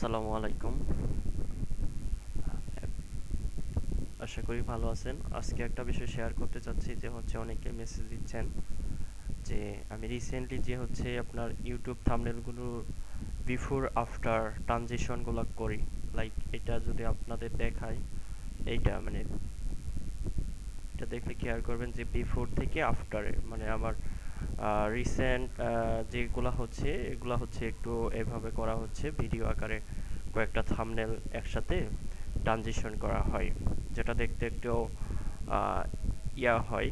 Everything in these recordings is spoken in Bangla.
আসসালামু আলাইকুম। আশা করি ভালো আছেন। আজকে একটা বিষয় শেয়ার করতে চাচ্ছি যে অনেকে মেসেজ দিচ্ছেন যে আমি রিসেন্টলি আপনার ইউটিউব থাম্বনেলগুলোর বিফোর আফটার ট্রানজিশনগুলো করি। লাইক এটা যদি আপনাদের দেখায়, এইটা এটা দেখলে খেয়াল করবেন যে বিফোর থেকে আফটারে আমার রিসেন্ট যেগুলা হচ্ছে এগুলা একটু এভাবে করা হচ্ছে ভিডিও আকারে। কয়েকটা থাম্বনেল একসাথে ট্রানজিশন করা হয়, যেটা দেখতে একটু আহ, হয়,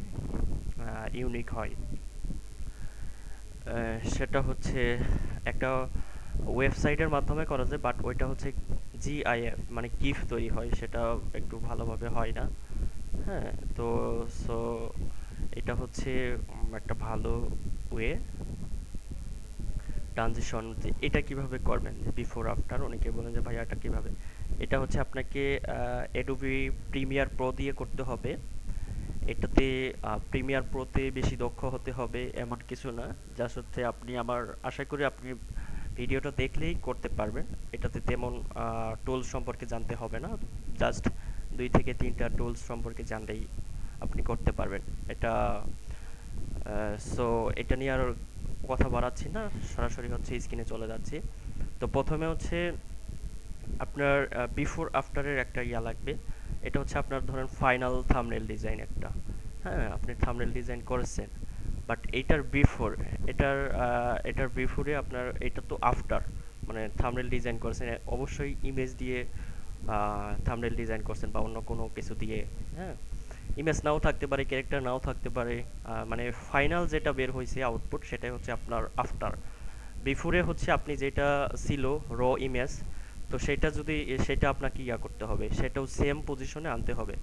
ইউনিক হয়। সেটা একটা ওয়েবসাইটের মাধ্যমে করা যায়, বাট ওইটা জিআইএফ গিফ তৈরি হয়, সেটা একটু ভালোভাবে হয় না। হ্যাঁ, তো সো এটা একটা ভালো ওয়ে ট্রানজিশন। যে এটা কিভাবে করবেন, যে বিফোর আফটার, অনেকে বলেন যে ভাইয়া এটা কিভাবে। এটা আপনাকে অ্যাডোবি প্রিমিয়ার প্রো দিয়ে করতে হবে। এটাতে প্রিমিয়ার প্রোতে বেশি দক্ষ হতে হবে এমন কিছু না। জাস্ট আপনি, আমার আশা করি আপনি ভিডিওটা দেখলেই করতে পারবেন। এটাতে তেমন টুলস সম্পর্কে জানতে হবে না। জাস্ট 2 থেকে 3টা টুলস সম্পর্কে জানলেই আপনি করতে পারবেন এটা। সো এটা নিয়ে আর কথা বাড়াচ্ছি না, সরাসরি স্ক্রিনে চলে যাচ্ছি। তো প্রথমে আপনার বিফোর আফটারের একটা লাগবে। এটা আপনার ধরেন ফাইনাল থাম্বনেল ডিজাইন একটা। হ্যাঁ, আপনি থাম্বনেল ডিজাইন করেছেন, বাট এইটার বিফোর, এটার বিফোরে আপনার, এটা তো আফটার, থাম্বনেল ডিজাইন করেছেন অবশ্যই ইমেজ দিয়ে থাম্বনেল ডিজাইন করছেন বা অন্য কোনো কিছু দিয়ে। হ্যাঁ, ইমেজ নাও থাকতে পারে, ক্যারেক্টার নাও থাকতে পারে। ফাইনাল যেটা বের হয়েছে আউটপুট, সেটাই আপনার আফটার। বিফোরে আপনি যেটা ছিল র ইমেজ, তো সেটা আপনাকে করতে হবে, সেটাও সেম পজিশনে আনতে হবে।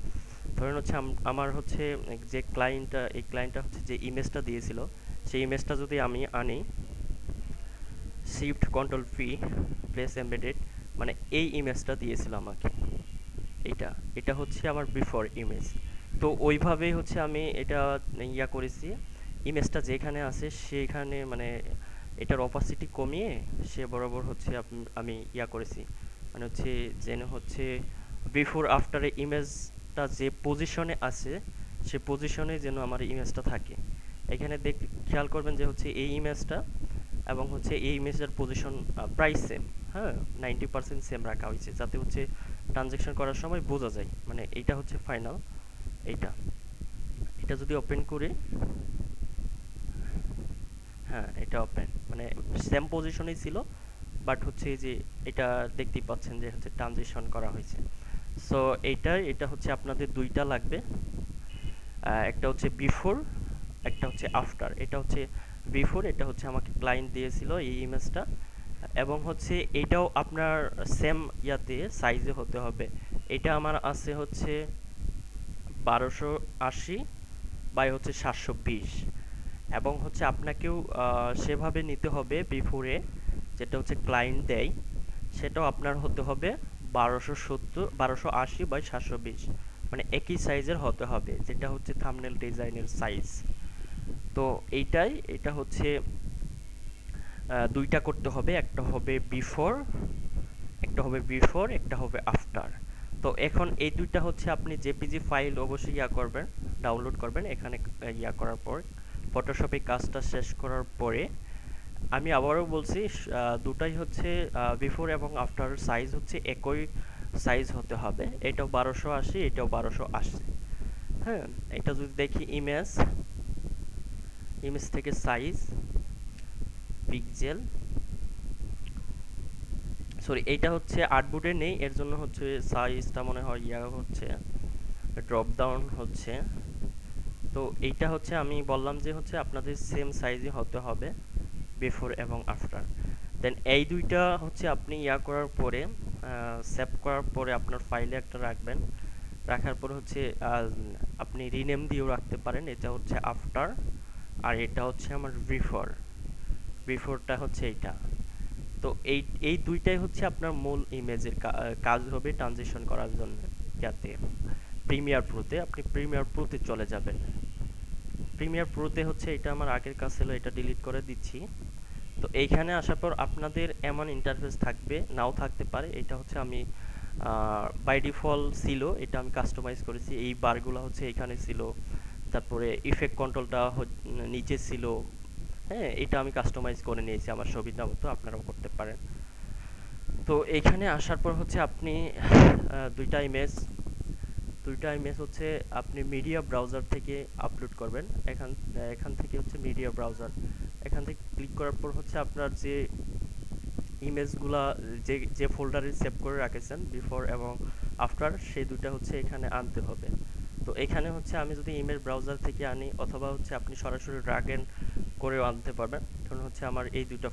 ধরেন আমার যে ক্লায়েন্টটা, এই ক্লায়েন্টটা যে ইমেজটা দিয়েছিল, সেই ইমেজটা যদি আমি আনি, shift control P, place embedded, এই ইমেজটা দিয়েছিল আমাকে। এইটা এটা আমার বিফোর ইমেজ। তো ওইভাবেই আমি এটা করেছি। ইমেজটা যেখানে আছে সেখানে এটার অপাসিটি কমিয়ে সে বরাবর আমি করেছি। যেন বিফোর আফটারে ইমেজটা যে পজিশনে আছে, সে পজিশনে যেন আমার ইমেজটা থাকে। এখানে খেয়াল করবেন যে এই ইমেজটা এবং এই ইমেজের পজিশন প্রায় সেম। হ্যাঁ, 90% সেম রাখা হয়েছে, যাতে ট্রানজ্যাকশন করার সময় বোঝা যায়। এইটা ফাইনাল। এইটা এটা যদি ওপেন করি, হ্যাঁ এটা ওপেন, সেম পজিশনেই ছিল, বাট এই যে এটা দেখতেই পাচ্ছেন যে ট্রানজিশন করা হয়েছে। সো এটা আপনাদের দুইটা লাগবে। একটা বিফোর, একটা আফটার। এটা বিফোর, এটা আমাকে ক্লায়েন্ট দিয়েছিল এই ইমেজটা, এবং এটাও আপনার সেম সাইজে হতে হবে। এটা আমার আছে 1280 বাই 720, এবং আপনাকেও সেভাবে নিতে হবে বিফোরে, যেটা ক্লায়েন্ট দেয়, সেটাও আপনার হতে হবে 1280 বাই 720, একই সাইজের হতে হবে, যেটা থাম্বনেল ডিজাইনের সাইজ। তো এটা দুইটা করতে হবে, একটা হবে বিফোর, একটা হবে আফটার। তো এখন এই দুইটা আপনি জেপিজি ফাইল অবশ্যই করবেন, ডাউনলোড করবেন। এখানে করার পর ফটোশপে কাজটা শেষ করার পরে, আমি আবারও বলছি, দুটাই বিফোর এবং আফটার সাইজ একই সাইজ হতে হবে। এটাও 1280, এটাও 1280। হ্যাঁ, এটা যদি দেখি ইমেজ, থেকে সাইজ, পিক্সেল, সরি এইটা আর্টবোর্ডে নেই, এর জন্য সাইজটা মনে হয় ড্রপ ডাউন তো এইটা আমি বললাম যে আপনাদের সেম সাইজই হতে হবে বিফোর এবং আফটার। দেন এই দুইটা আপনি করার পরে, সেভ করার পরে আপনার ফাইলে একটা রাখবেন। রাখার পর আপনি রিনেম দিয়েও রাখতে পারেন। এটা আফটার, আর এটা আমার বিফোর। বিফোরটা এইটা। তো এই দুইটাই আপনার মূল ইমেজের কাজ হবে ট্রানজিশন করার জন্য। যাতে প্রিমিয়ার প্রোতে, আপনি প্রিমিয়ার প্রোতে চলে যাবেন। প্রিমিয়ার প্রোতে এটা আমার আগের কাজ ছিল, এটা ডিলিট করে দিচ্ছি। তো এইখানে আসার পর আপনাদের এমন ইন্টারফেস থাকবে, নাও থাকতে পারে। এটা হচ্ছে আমি বাই ডিফল্ট ছিল, এটা আমি কাস্টমাইজ করেছি। এই বারগুলো হচ্ছে এখানে ছিল, তারপরে ইফেক্ট কন্ট্রোলটা নিচে ছিল। হ্যাঁ, এটা আমি কাস্টমাইজ করে নিয়েছি আমার সুবিধা মতো, আপনারাও করতে পারেন। তো এইখানে আসার পর হচ্ছে আপনি দুইটা ইমেজ দুইটা ইমেজ হচ্ছে আপনি মিডিয়া ব্রাউজার থেকে আপলোড করবেন। এখান এখান থেকে হচ্ছে মিডিয়া ব্রাউজার, এখান থেকে ক্লিক করার পর হচ্ছে আপনার যে ইমেজগুলা যে যে ফোল্ডারে সেভ করে রাখেছেন বিফোর এবং আফটার, সেই দুইটা হচ্ছে এখানে আনতে হবে। তো এখানে হচ্ছে আমি যদি ইমেজ ব্রাউজার থেকে আনি, অথবা হচ্ছে আপনি সরাসরি ড্র্যাগ এন্ড করেও আনতে পারবেন। কারণ হচ্ছে আমার এই দুইটা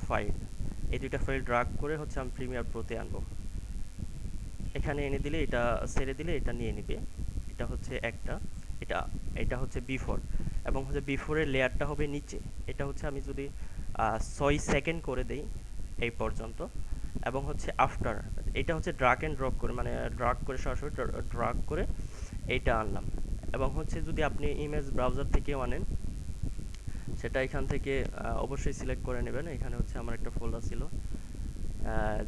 ফাইল ড্র্যাগ করে হচ্ছে আমি প্রিমিয়ার প্রোতে আনবো। এখানে এনে দিলে, এটা ছেড়ে দিলে এটা নিয়ে নিবে। এটা হচ্ছে একটা, এটা এটা হচ্ছে বিফোর, এবং হচ্ছে বিফোরের লেয়ারটা হবে নিচে। এটা হচ্ছে আমি যদি 6 সেকেন্ড করে দেই এই পর্যন্ত, এবং হচ্ছে আফটার, এটা হচ্ছে ড্রাগ এন্ড ড্রপ করে, মানে ড্রাগ করে সরাসরি ড্রাগ করে এইটা আনলাম। এবং হচ্ছে যদি আপনি ইমেজ ব্রাউজার থেকেও আনেন, সেটা এখান থেকে অবশ্যই সিলেক্ট করে নেবেন। এখানে হচ্ছে আমার একটা ফোল্ডার ছিল,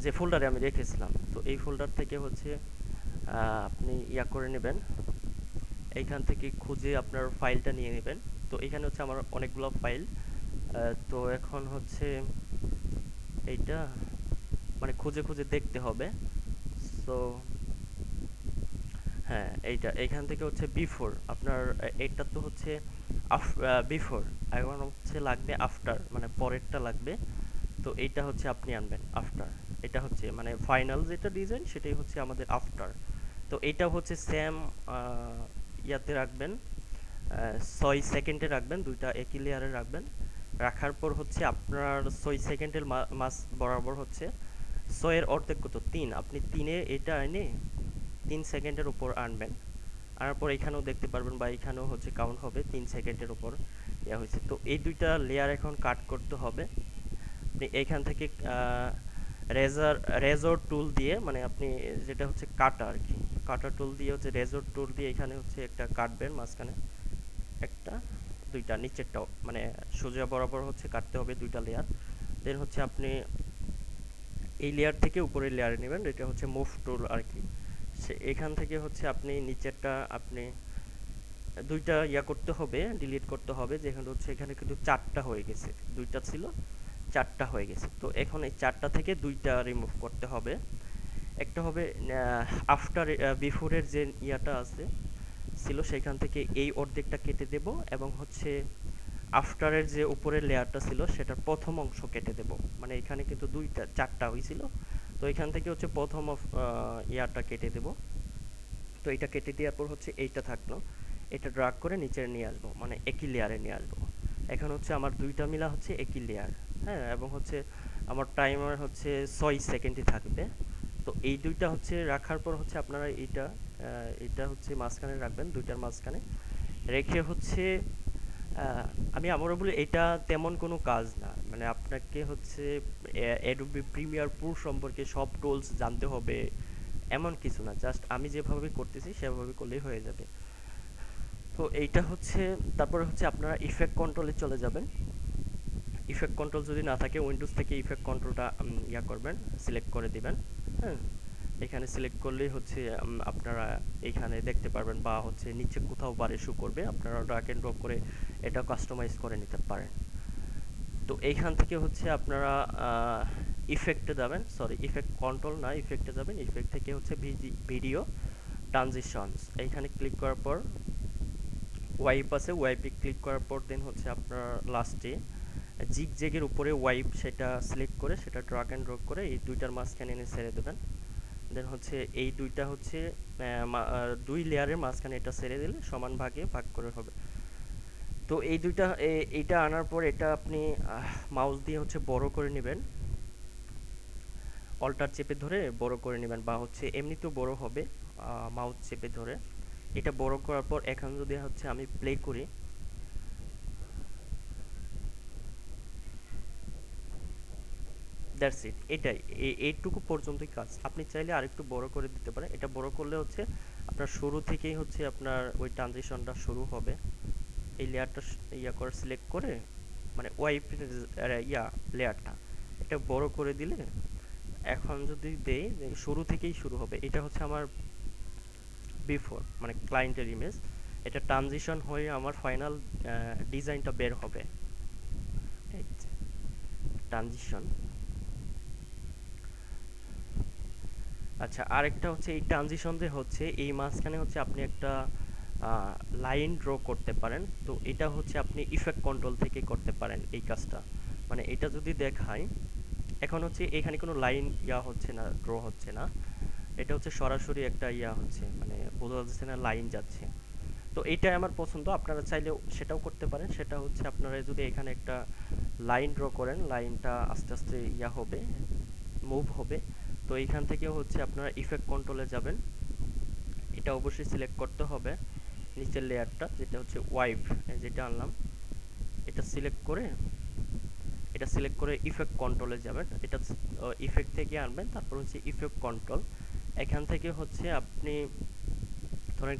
যে ফোল্ডারে আমি রেখেছিলাম। তো এই ফোল্ডার থেকে হচ্ছে আপনি ইয়া করে নেবেন, এইখান থেকে খুঁজে আপনার ফাইলটা নিয়ে নেবেন। তো এখানে হচ্ছে আমার অনেকগুলো ফাইল। তো এখন হচ্ছে এইটা মানে খুঁজে খুঁজে দেখতে হবে। সো হ্যাঁ, এইখান থেকে হচ্ছে বিফোর আপনার, এটা তো হচ্ছে বিফোর, এখন হচ্ছে লাগবে আফটার, মানে পরেরটা লাগবে। তো এইটা হচ্ছে আপনি আনবেন আফটার। এটা হচ্ছে মানে ফাইনাল যেটা ডিজাইন, সেটাই হচ্ছে আমাদের আফটার। তো এটা হচ্ছে সেম ইয়াতে রাখবেন, 6 সেকেন্ডে রাখবেন, দুইটা একই লেয়ারে রাখবেন। রাখার পর হচ্ছে আপনার 6 সেকেন্ডের মাস বরাবর হচ্ছে 6-এর অর্ধেক কত, 3, আপনি 3-এ এটা এনে 3 সেকেন্ডের উপর আনবেন। আনার পর এখানেও দেখতে পারবেন, বা এখানেও হচ্ছে কাউন্ট হবে 3 সেকেন্ডের উপর ইয়া হয়েছে। তো এই দুইটা লেয়ার এখন কাট করতে হবে। আপনি এইখান থেকে রেজর টুল দিয়ে, মানে আপনি যেটা হচ্ছে কাটা আর কি, কাটা টুল দিয়ে হচ্ছে রেজর টুল দিয়ে এখানে হচ্ছে একটা কাটবেন মাঝখানে, একটা, দুইটা, নিচেরটাও মানে সোজা বরাবর হচ্ছে কাটতে হবে দুইটা লেয়ার। দেন হচ্ছে আপনি এই লেয়ার থেকে উপরের লেয়ারে নেবেন, এটা হচ্ছে মুভ টুল আর কি। সে এখান থেকে হচ্ছে আপনি নিচেরটা আপনি দুইটা ইয়া করতে হবে, ডিলিট করতে হবে। যেখানে হচ্ছে এখানে কিন্তু 4টা হয়ে গেছে, দুইটা ছিল 4টা হয়ে গেছে। তো এখন এই 4টা থেকে দুইটা রিমুভ করতে হবে। একটা হবে আফটার, বিফোরের যে ইয়াটা আছে ছিল, সেখান থেকে এই অর্ধেকটা কেটে দেব, এবং হচ্ছে আফটারের যে উপরের লেয়ারটা ছিল সেটার প্রথম অংশ কেটে দেব। মানে এখানে কিন্তু 4টা হয়েছিল, তো এখান থেকে হচ্ছে প্রথম ইয়ারটা কেটে দেব। তো এটা কেটে দেওয়ার পর হচ্ছে এইটা থাকলো, এটা ড্রাগ করে নিচে নিয়ে আসবো, মানে একই লেয়ারে নিয়ে আসবো। এখন হচ্ছে আমার দুইটা মিলা হচ্ছে একই লেয়ার। হ্যাঁ, এবং হচ্ছে আমার টাইমার হচ্ছে 6 সেকেন্ডই থাকবে। তো এই দুইটা হচ্ছে রাখার পর হচ্ছে আপনারা এটা হচ্ছে মাঝখানে রাখবেন, দুইটার মাঝখানে রেখে হচ্ছে আমি আবারও বলি, এটা তেমন কোনো কাজ না, মানে আপনাকে হচ্ছে অ্যাডোবি প্রিমিয়ার প্রো সম্পর্কে সব টুলস জানতে হবে এমন কিছু না, জাস্ট আমি যেভাবে করতেছি সেভাবে করলেই হয়ে যাবে। তো এইটা হচ্ছে, তারপরে হচ্ছে আপনারা ইফেক্ট কন্ট্রোলে চলে যাবেন। ইফেক্ট কন্ট্রোল যদি না থাকে, উইন্ডোজ থেকে ইফেক্ট কন্ট্রোলটা ইয়া করবেন, সিলেক্ট করে দিবেন। হ্যাঁ, এখানে সিলেক্ট করলেই হচ্ছে আপনারা এইখানে দেখতে পারবেন, বা হচ্ছে নিচে কোথাও বারে শো করবে, আপনারা ড্র্যাগ এন্ড ড্রপ করে এটা কাস্টমাইজ করে নিতে পারেন। তো এইখান থেকে হচ্ছে আপনারা ইফেক্টে যাবেন, সরি ইফেক্ট কন্ট্রোল না, ইফেক্টে যাবেন। ইফেক্ট থেকে হচ্ছে ভিডিও ট্রানজিশনস, এইখানে ক্লিক করার পর ওয়াইপ আছে, ওয়াইপে ক্লিক করার পর দেন হচ্ছে আপনার লাস্টে জিগজ্যাগের উপরে ওয়াইপ, সেটা সিলেক্ট করে সেটা ড্র্যাগ এন্ড ড্রপ করে এই দুইটার মাঝখানে এনে ছেড়ে দেবেন। দেন হচ্ছে এই দুইটা হচ্ছে দুই লেয়ারের মাঝখানে এটা ছেড়ে দিলে সমান ভাগে ভাগ করে হবে। তো এই দুইটা এইটা আনার পর এটা আপনি মাউস দিয়ে হচ্ছে বড় করে নেবেন, অল্টার চেপে ধরে বড় করে নেবেন, বা হচ্ছে এমনিতেও বড় হবে মাউস চেপে ধরে। এটা বড় করার পর এখন যদি হচ্ছে আমি প্লে করি, দ্যাটস ইট, এটাই, এইটুকু পর্যন্তই কাজ। আপনি চাইলে আরেকটু বড় করে দিতে পারেন। এটা বড় করলে হচ্ছে আপনার শুরু থেকেই হচ্ছে আপনার ওই ট্রানজিশনটা শুরু হবে। এই লেয়ারটা ইয়া করে সিলেক্ট করে, মানে ওয়াইপ ইয়া লেয়ারটা এটা বড় করে দিলে এখন যদি দেই শুরু থেকেই শুরু হবে। এটা হচ্ছে আমার বিফোর মানে ক্লায়েন্টের ইমেজ। এটা ট্রানজিশন হয়ে আমার ফাইনাল ডিজাইনটা বের হবে। এই ট্রানজিশন। আচ্ছা, আরেকটা হচ্ছে এই ট্রানজিশন যে হচ্ছে এই মাঝখানে হচ্ছে আপনি একটা লাইন ড্র করতে পারেন। তো এটা হচ্ছে আপনি ইফেক্ট কন্ট্রোল থেকে করতে পারেন এই কাজটা। মানে এটা যদি দেখাই, এখন হচ্ছে এখানে কোনো লাইন হচ্ছে না, ড্র হচ্ছে না। এটা হচ্ছে সরাসরি একটা হচ্ছে, মানে বোঝা যাচ্ছে না লাইন যাচ্ছে। তো এইটাই আমার পছন্দ, আপনারা চাইলে সেটাও করতে পারেন। সেটা হচ্ছে আপনারা যদি এখানে একটা লাইন ড্র করেন, লাইনটা আস্তে আস্তে হবে, মুভ হবে। তো এইখান থেকে হচ্ছে আপনারা ইফেক্ট কন্ট্রোলে যাবেন। এটা অবশ্যই সিলেক্ট করতে হবে নিচের লেয়ারটা, যেটা হচ্ছে ওয়াইভ, যেটা আনলাম। এটা সিলেক্ট করে ইফেক্ট কন্ট্রোলে যাবেন। এটা ইফেক্ট থেকে আনবেন, তারপর হচ্ছে ইফেক্ট কন্ট্রোল। এখান থেকে হচ্ছে আপনি ধরেন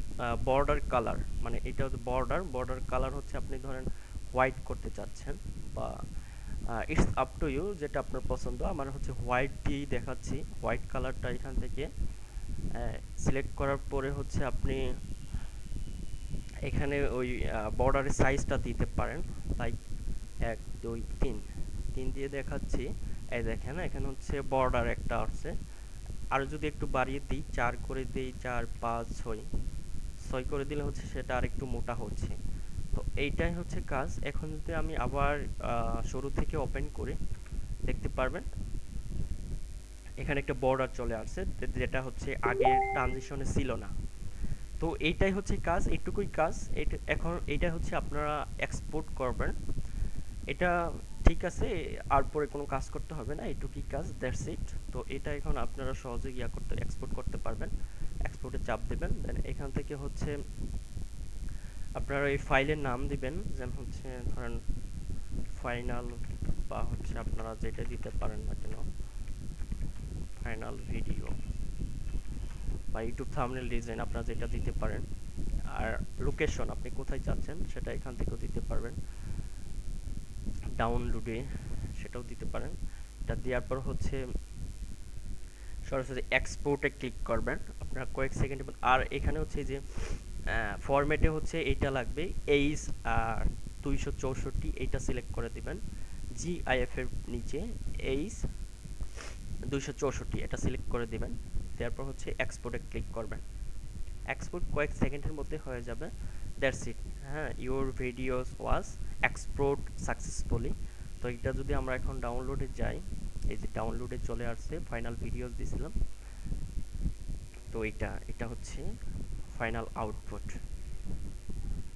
বর্ডার কালার, মানে এটা হচ্ছে বর্ডার কালার হচ্ছে আপনি ধরেন হোয়াইট করতে চাচ্ছেন, বা ইটস আপ টু ইউ, যেটা আপনার পছন্দ। আমার হচ্ছে হোয়াইট দিয়েই দেখাচ্ছি। হোয়াইট কালারটা এখান থেকে সিলেক্ট করার পরে হচ্ছে আপনি এখানে ওই বর্ডারের সাইজটা দিতে পারেন, লাইক 1 2 3 দিয়ে দেখাচ্ছি। এই দেখেন এখানে হচ্ছে বর্ডার একটা আছে। আর যদি একটু বাড়িয়ে দিই, 4 করে দিই, 4 5 6 করে দিলে হচ্ছে সেটা আর একটু মোটা হচ্ছে। তো এইটাই হচ্ছে কাজ। এখন যদি আমি আবার শুরু থেকে ওপেন করি, দেখতে পারবেন এখানে একটা বর্ডার চলে আসছে, যেটা হচ্ছে আগে ট্রানজিশনে ছিল না। তো এইটাই হচ্ছে কাজ, এইটুকুই কাজ। এখন এইটা হচ্ছে আপনারা এক্সপোর্ট করবেন। এটা ঠিক আছে, আর পরে কোনো কাজ করতে হবে না, এইটুকুই কাজ, দ্যাটস ইট। তো এটা এখন আপনারা সহজে এক্সপোর্ট করতে পারবেন। এক্সপোর্টে চাপ দেবেন, দেন এখান থেকে হচ্ছে আপনারা এই ফাইলের নাম দিবেন, যেমন হচ্ছে ধরেন ফাইনাল, বা হচ্ছে আপনারা যেটা দিতে পারেন না কেন, ফাইনাল ভিডিও বা ইউটিউব থাম্বনেল ডিজাইন, আপনারা যেটা দিতে পারেন। আর লোকেশন আপনি কোথায় চাচ্ছেন সেটা এখান থেকেও দিতে পারবেন। ডাউনলোডে সেটাও দিতে পারেন। এটা দেওয়ার পর হচ্ছে সরাসরি এক্সপোর্টে ক্লিক করবেন, আপনারা কয়েক সেকেন্ড। আর এখানে হচ্ছে যে ফরম্যাটে হচ্ছে এইটা লাগবে, এইচ আর 264, এইটা সিলেক্ট করে দিবেন। জিআইএফ এর নিচে এইচ 264 এটা সিলেক্ট করে দিবেন। তারপর হচ্ছে এক্সপোর্টে ক্লিক করবেন। এক্সপোর্ট কয়েক সেকেন্ডের মধ্যে হয়ে যাবে, দ্যাটস ইট। হ্যাঁ, your videos was export successfully. তো এটা যদি আমরা এখন ডাউনলোডে যাই, এই যে ডাউনলোডে চলে আসছে, ফাইনাল ভিডিওস দিছিলাম। তো এটা হচ্ছে ফাইনাল আউটপুট।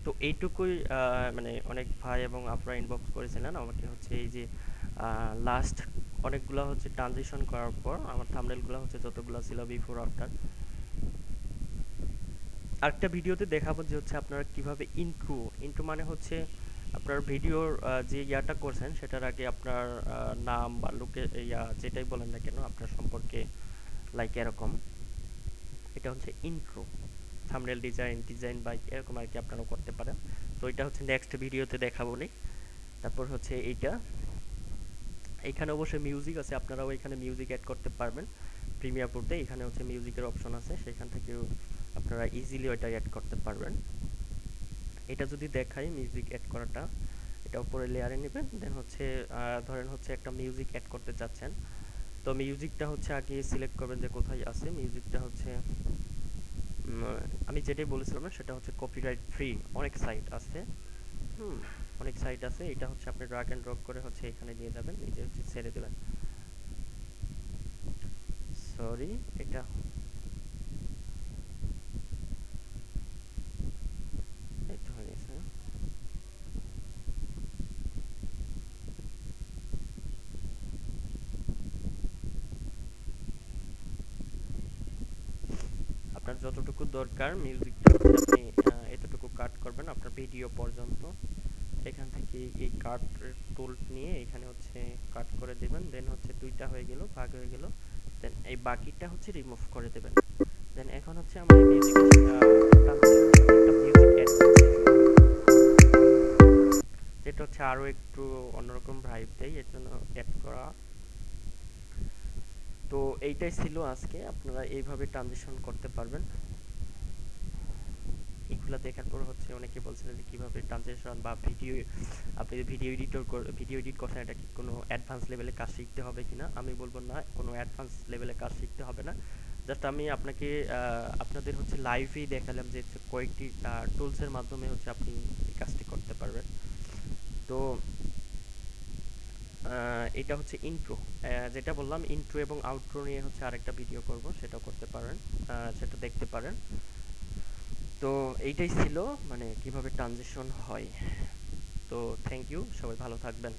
তো এইটুকুই, মানে অনেক ভাই এবং আপনারা ইনবক্স করেছিলেন আমাকে হচ্ছে এই যে লাস্ট অনেকগুলো হচ্ছে ট্রানজিশন করার পর আমার থাম্বনেলগুলো হচ্ছে যতগুলো ছিল বিফোর আফটার। আরেকটা ভিডিওতে দেখাবো যে হচ্ছে আপনারা কিভাবে ইন্ট্রো মানে হচ্ছে আপনার ভিডিওর যে ইয়াটা করছেন সেটার আগে আপনার নাম বা লোকে যেটাই বলেন না কেন আপনার সম্পর্কে, লাইক এরকম। এটা হচ্ছে ইন্ট্রো, থাম্বনেল ডিজাইন বা এরকম আর কি আপনারাও করতে পারেন। তো এটা হচ্ছে নেক্সট ভিডিওতে দেখাবো নি। তারপর হচ্ছে এইখানে অবশ্যই মিউজিক আছে, আপনারাও এখানে মিউজিক অ্যাড করতে পারবেন। প্রিমিয়ার প্রোতে এখানে হচ্ছে মিউজিকের অপশন আছে, সেখান থেকেও আপনারা ইজিলি ওইটা অ্যাড করতে পারবেন। এটা যদি দেখাই মিউজিক অ্যাড করাটা, এটা উপরে লেয়ারে নেবেন, দেন হচ্ছে ধরেন হচ্ছে একটা মিউজিক অ্যাড করতে চাচ্ছেন। তো মিউজিকটা হচ্ছে আগে সিলেক্ট করবেন যে কোথায় আছে মিউজিকটা। হচ্ছে আমি যেটাই বলেছিলাম না সেটা হচ্ছে কপিরাইট ফ্রি, অনেক সাইট আছে। হুম, অনেক সাইট আছে। এটা হচ্ছে আপনি ড্র্যাগ এন্ড ড্রপ করে হচ্ছে এখানে নিয়ে যাবেন, নিজে হচ্ছে ছেড়ে দেবেন। সরি, এটা এই তো হয়ে গেছে। আপনার যতটুকু দরকার মিউজিকটা হচ্ছে আপনি এতটুকু কাট করবেন আপনার ভিডিও পর্যন্ত। এখান থেকে এই কাট টুল নিয়ে এখানে হচ্ছে কাট করে দিবেন, দেন হচ্ছে দুইটা হয়ে গেল, ভাগ হয়ে গেল। দেন এই বাকিটা হচ্ছে রিমুভ করে দেবেন। দেন এখন হচ্ছে আমরা মিউজিক একটা মিউজিক অ্যাড করছি, যেটা হচ্ছে আরো একটু অন্যরকম ভাইব দেয়, এর জন্য অ্যাড করা। তো এইটাই ছিল আজকে, আপনারা এইভাবে ট্রানজিশন করতে পারবেন। এগুলো দেখার পর হচ্ছে অনেকে বলছিলেন যে কীভাবে ট্রানজিশন বা ভিডিও, আপনি ভিডিও এডিট করছেন, এটা কি কোনো অ্যাডভান্স লেভেলে কাজ শিখতে হবে কিনা? আমি বলবো না, কোনো অ্যাডভান্স লেভেলে কাজ শিখতে হবে না। জাস্ট আমি আপনাকে আপনাদের হচ্ছে লাইভেই দেখালাম যে হচ্ছে কয়েকটি টুলসের মাধ্যমে হচ্ছে আপনি এই কাজটি করতে পারবেন। তো এটা হচ্ছে ইন্ট্রো, যেটা বললাম ইন্ট্রো এবং আউটরো নিয়ে হচ্ছে আরেকটা ভিডিও করব, সেটাও করতে পারেন, সেটা দেখতে পারেন। তো এইটাই ছিল মানে কিভাবে ট্রানজিশন হয়। তো থ্যাংক ইউ, সবাই ভালো থাকবেন।